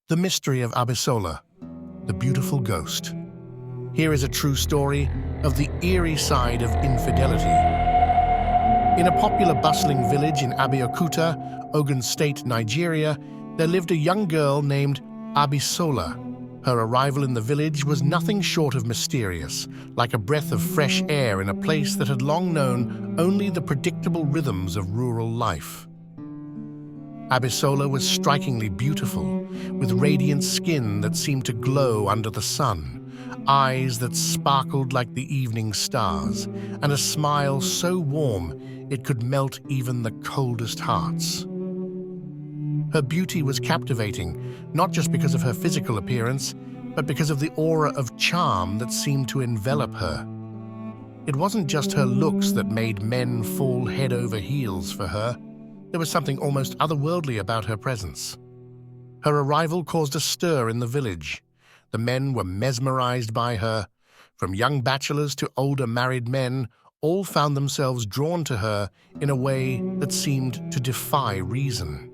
The Mystery of Abisola, the Beautiful Ghost. Here is a true story of the eerie side of infidelity. In a popular bustling village in Abeokuta, Ogun State, Nigeria, there lived a young girl named Abisola. Her arrival in the village was nothing short of mysterious, like a breath of fresh air in a place that had long known only the predictable rhythms of rural life. Abisola was strikingly beautiful, with radiant skin that seemed to glow under the sun, eyes that sparkled like the evening stars, and a smile so warm it could melt even the coldest hearts. Her beauty was captivating, not just because of her physical appearance, but because of the aura of charm that seemed to envelop her. It wasn't just her looks that made men fall head over heels for her. There was something almost otherworldly about her presence. Her arrival caused a stir in the village. The men were mesmerized by her. From young bachelors to older married men, all found themselves drawn to her in a way that seemed to defy reason.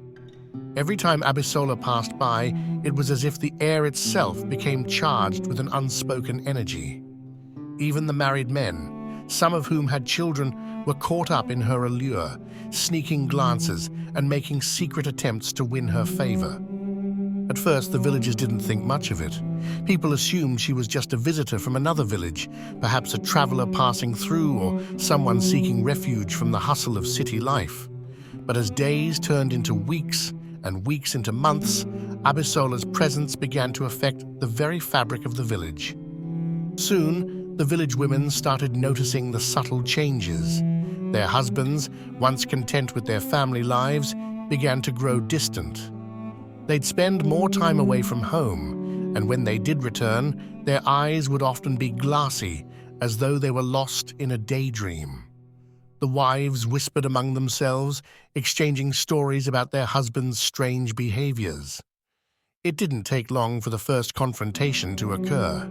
Every time Abisola passed by, it was as if the air itself became charged with an unspoken energy. Even the married men, some of whom had children, were caught up in her allure, sneaking glances and making secret attempts to win her favor. At first, the villagers didn't think much of it. People assumed she was just a visitor from another village, perhaps a traveler passing through or someone seeking refuge from the hustle of city life. But as days turned into weeks and weeks into months, Abisola's presence began to affect the very fabric of the village. Soon, the village women started noticing the subtle changes. Their husbands, once content with their family lives, began to grow distant. They'd spend more time away from home, and when they did return, their eyes would often be glassy, as though they were lost in a daydream. The wives whispered among themselves, exchanging stories about their husbands' strange behaviors. It didn't take long for the first confrontation to occur.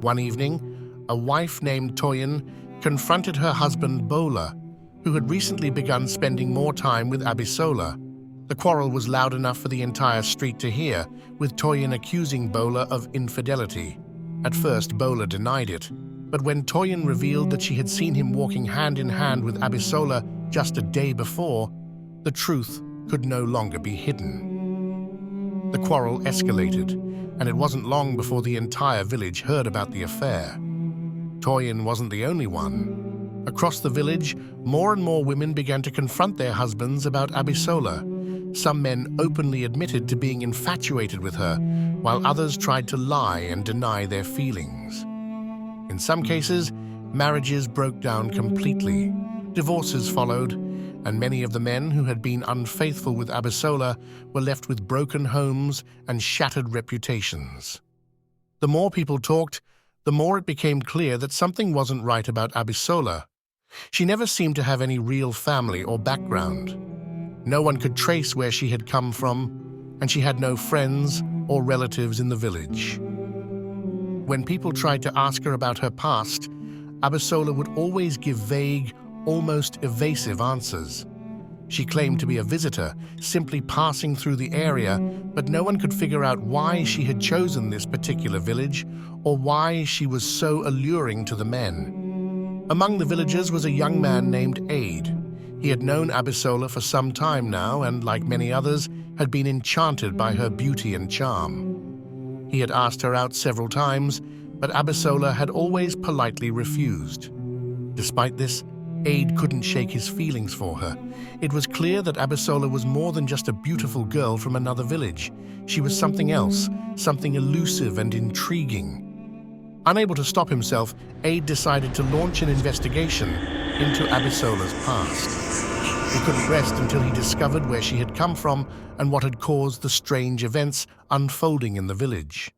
One evening, a wife named Toyin confronted her husband Bola, who had recently begun spending more time with Abisola. The quarrel was loud enough for the entire street to hear, with Toyin accusing Bola of infidelity. At first, Bola denied it, but when Toyin revealed that she had seen him walking hand in hand with Abisola just a day before, the truth could no longer be hidden. The quarrel escalated, and it wasn't long before the entire village heard about the affair. Toyin wasn't the only one. Across the village, more and more women began to confront their husbands about Abisola. Some men openly admitted to being infatuated with her, while others tried to lie and deny their feelings. In some cases, marriages broke down completely. Divorces followed, and many of the men who had been unfaithful with Abisola were left with broken homes and shattered reputations. The more people talked, the more it became clear that something wasn't right about Abisola. She never seemed to have any real family or background. No one could trace where she had come from, and she had no friends or relatives in the village. When people tried to ask her about her past, Abisola would always give vague, almost evasive answers. She claimed to be a visitor, simply passing through the area, but no one could figure out why she had chosen this particular village or why she was so alluring to the men. Among the villagers was a young man named Aid. He had known Abisola for some time now and, like many others, had been enchanted by her beauty and charm. He had asked her out several times, but Abisola had always politely refused. Despite this, Aid couldn't shake his feelings for her. It was clear that Abisola was more than just a beautiful girl from another village. She was something else, something elusive and intriguing. Unable to stop himself, Aid decided to launch an investigation into Abisola's past. He couldn't rest until he discovered where she had come from and what had caused the strange events unfolding in the village.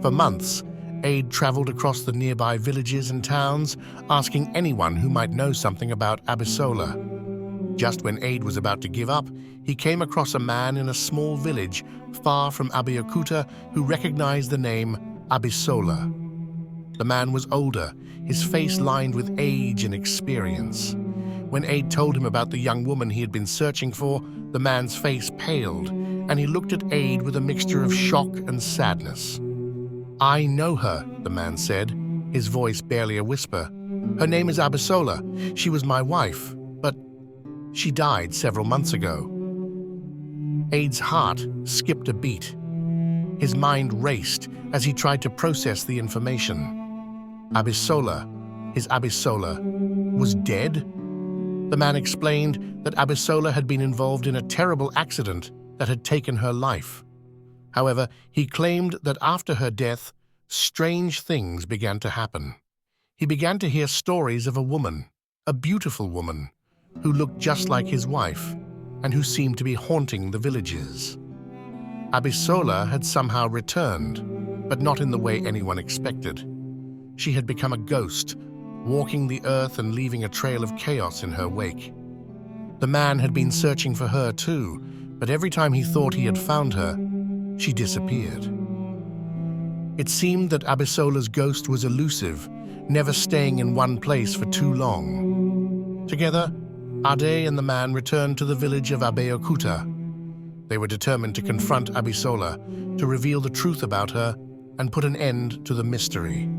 For months, Aid traveled across the nearby villages and towns, asking anyone who might know something about Abisola. Just when Aid was about to give up, he came across a man in a small village far from Abeokuta who recognized the name Abisola. The man was older, his face lined with age and experience. When Aid told him about the young woman he had been searching for, the man's face paled, and he looked at Aid with a mixture of shock and sadness. "I know her," the man said, his voice barely a whisper. "Her name is Abisola. She was my wife, but she died several months ago." Aid's heart skipped a beat. His mind raced as he tried to process the information. His Abisola, was dead? The man explained that Abisola had been involved in a terrible accident that had taken her life. However, he claimed that after her death, strange things began to happen. He began to hear stories of a woman, a beautiful woman, who looked just like his wife and who seemed to be haunting the villages. Abisola had somehow returned, but not in the way anyone expected. She had become a ghost, walking the earth and leaving a trail of chaos in her wake. The man had been searching for her too, but every time he thought he had found her, she disappeared. It seemed that Abisola's ghost was elusive, never staying in one place for too long. Together, Ade and the man returned to the village of Abeokuta. They were determined to confront Abisola, to reveal the truth about her and put an end to the mystery.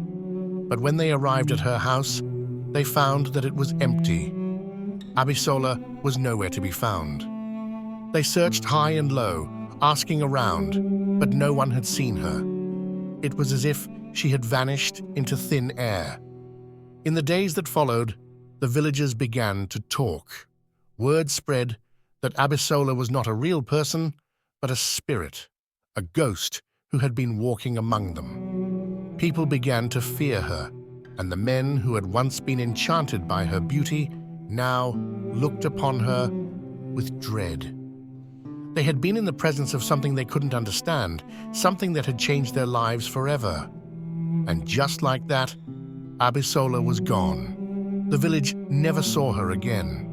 But when they arrived at her house, they found that it was empty. Abisola was nowhere to be found. They searched high and low, asking around, but no one had seen her. It was as if she had vanished into thin air. In the days that followed, the villagers began to talk. Word spread that Abisola was not a real person, but a spirit, a ghost who had been walking among them. People began to fear her, and the men who had once been enchanted by her beauty now looked upon her with dread. They had been in the presence of something they couldn't understand, something that had changed their lives forever. And just like that, Abisola was gone. The village never saw her again.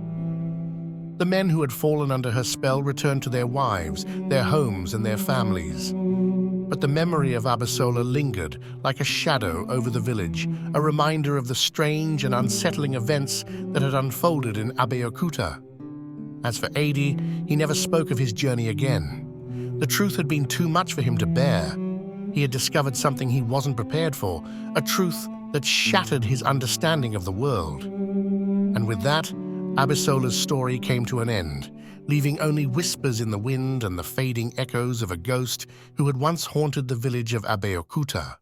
The men who had fallen under her spell returned to their wives, their homes, and their families. But the memory of Abisola lingered like a shadow over the village, a reminder of the strange and unsettling events that had unfolded in Abeokuta. As for Adi, he never spoke of his journey again. The truth had been too much for him to bear. He had discovered something he wasn't prepared for, a truth that shattered his understanding of the world. And with that, Abisola's story came to an end, leaving only whispers in the wind and the fading echoes of a ghost who had once haunted the village of Abeokuta.